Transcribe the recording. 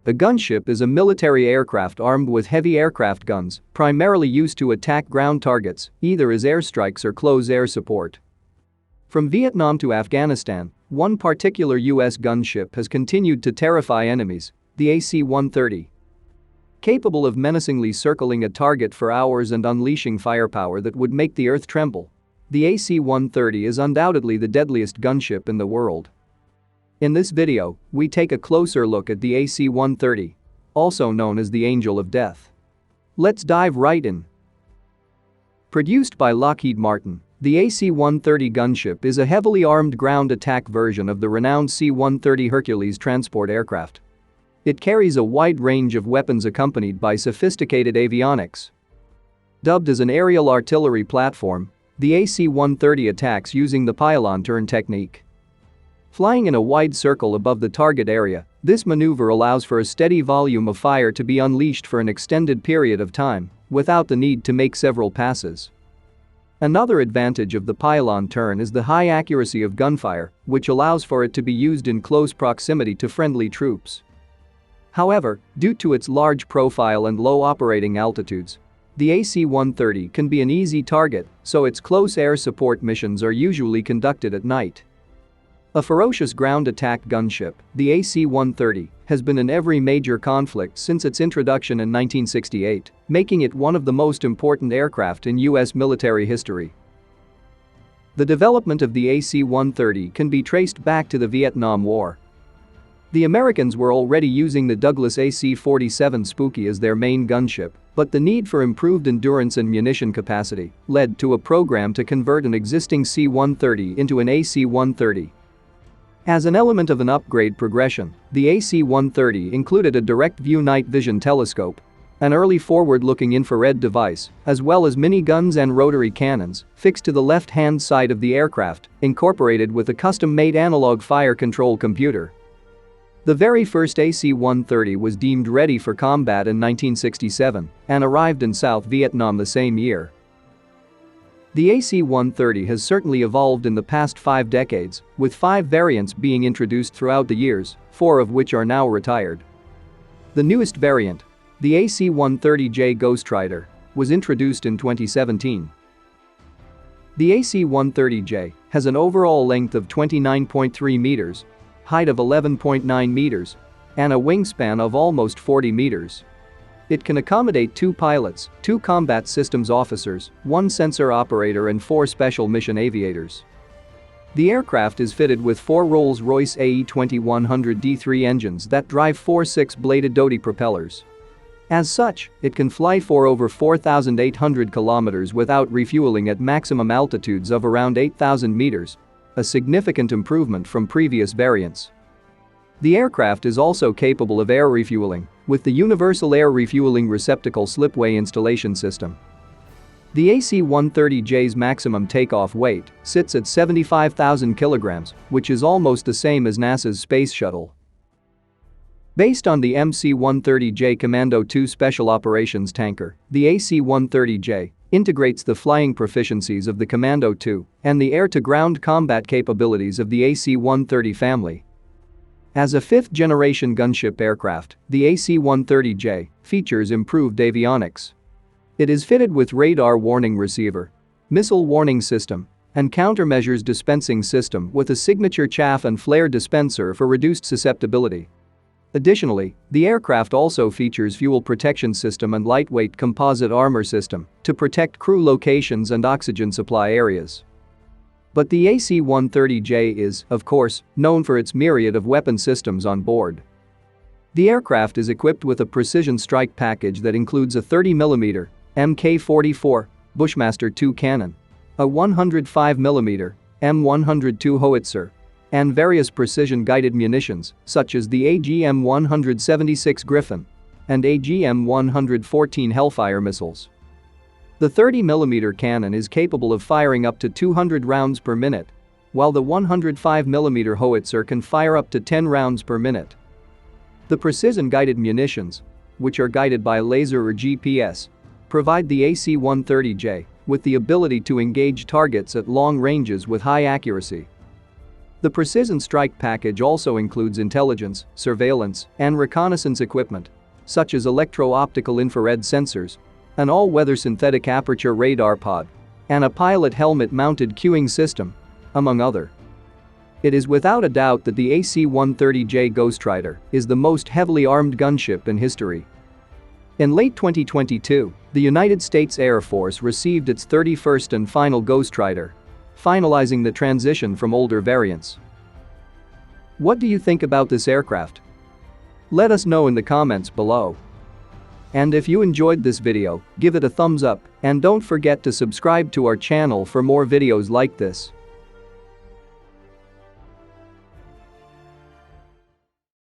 A gunship is a military aircraft armed with heavy aircraft guns, primarily used to attack ground targets, either as airstrikes or close air support. From Vietnam to Afghanistan, one particular U.S. gunship has continued to terrify enemies, the AC-130. Capable of menacingly circling a target for hours and unleashing firepower that would make the earth tremble, the AC-130 is undoubtedly the deadliest gunship in the world. In this video, we take a closer look at the AC-130, also known as the Angel of Death. Let's dive right in. Produced by Lockheed Martin, the AC-130 gunship is a heavily armed ground attack version of the renowned C-130 Hercules transport aircraft. It carries a wide range of weapons accompanied by sophisticated avionics. Dubbed as an aerial artillery platform, the AC-130 attacks using the pylon turn technique. Flying in a wide circle above the target area, this maneuver allows for a steady volume of fire to be unleashed for an extended period of time, without the need to make several passes. Another advantage of the pylon turn is the high accuracy of gunfire, which allows for it to be used in close proximity to friendly troops. However, due to its large profile and low operating altitudes, the AC-130 can be an easy target, so its close air support missions are usually conducted at night. A ferocious ground attack gunship, the AC-130 has been in every major conflict since its introduction in 1968, making it one of the most important aircraft in U.S. military history. The development of the AC-130 can be traced back to the Vietnam War. The Americans were already using the Douglas AC-47 Spooky as their main gunship, but the need for improved endurance and munition capacity led to a program to convert an existing C-130 into an AC-130. As an element of an upgrade progression, the AC-130 included a direct-view night vision telescope, an early forward-looking infrared device, as well as miniguns and rotary cannons fixed to the left-hand side of the aircraft, incorporated with a custom-made analog fire control computer. The very first AC-130 was deemed ready for combat in 1967 and arrived in South Vietnam the same year. The AC-130 has certainly evolved in the past 5 decades, with 5 variants being introduced throughout the years, 4 of which are now retired. The newest variant, the AC-130J Ghostrider, was introduced in 2017. The AC-130J has an overall length of 29.3 meters, height of 11.9 meters, and a wingspan of almost 40 meters. It can accommodate 2 pilots, 2 combat systems officers, 1 sensor operator and 4 special mission aviators. The aircraft is fitted with 4 Rolls-Royce AE2100 D3 engines that drive 4 6-bladed Doty propellers. As such, it can fly for over 4,800 kilometers without refueling at maximum altitudes of around 8,000 meters, a significant improvement from previous variants. The aircraft is also capable of air refueling with the Universal Air Refueling Receptacle Slipway Installation System. The AC-130J's maximum takeoff weight sits at 75,000 kilograms, which is almost the same as NASA's Space Shuttle. Based on the MC-130J Commando 2 Special Operations tanker, the AC-130J integrates the flying proficiencies of the Commando 2 and the air-to-ground combat capabilities of the AC-130 family. As a 5th-generation gunship aircraft, the AC-130J features improved avionics. It is fitted with radar warning receiver, missile warning system, and countermeasures dispensing system with a signature chaff and flare dispenser for reduced susceptibility. Additionally, the aircraft also features fuel protection system and lightweight composite armor system to protect crew locations and oxygen supply areas. But the AC-130J is, of course, known for its myriad of weapon systems on board. The aircraft is equipped with a precision strike package that includes a 30mm Mk-44 Bushmaster 2 cannon, a 105mm M102 howitzer, and various precision-guided munitions such as the AGM-176 Griffin and AGM-114 Hellfire missiles. The 30mm cannon is capable of firing up to 200 rounds per minute, while the 105mm howitzer can fire up to 10 rounds per minute. The precision-guided munitions, which are guided by laser or GPS, provide the AC-130J with the ability to engage targets at long ranges with high accuracy. The Precision Strike package also includes intelligence, surveillance, and reconnaissance equipment, such as electro-optical infrared sensors, an all-weather synthetic aperture radar pod, and a pilot helmet-mounted cueing system, among other. It is without a doubt that the AC-130J Ghostrider is the most heavily armed gunship in history. In late 2022, the United States Air Force received its 31st and final Ghostrider, finalizing the transition from older variants. What do you think about this aircraft? Let us know in the comments below. And if you enjoyed this video, give it a thumbs up and don't forget to subscribe to our channel for more videos like this.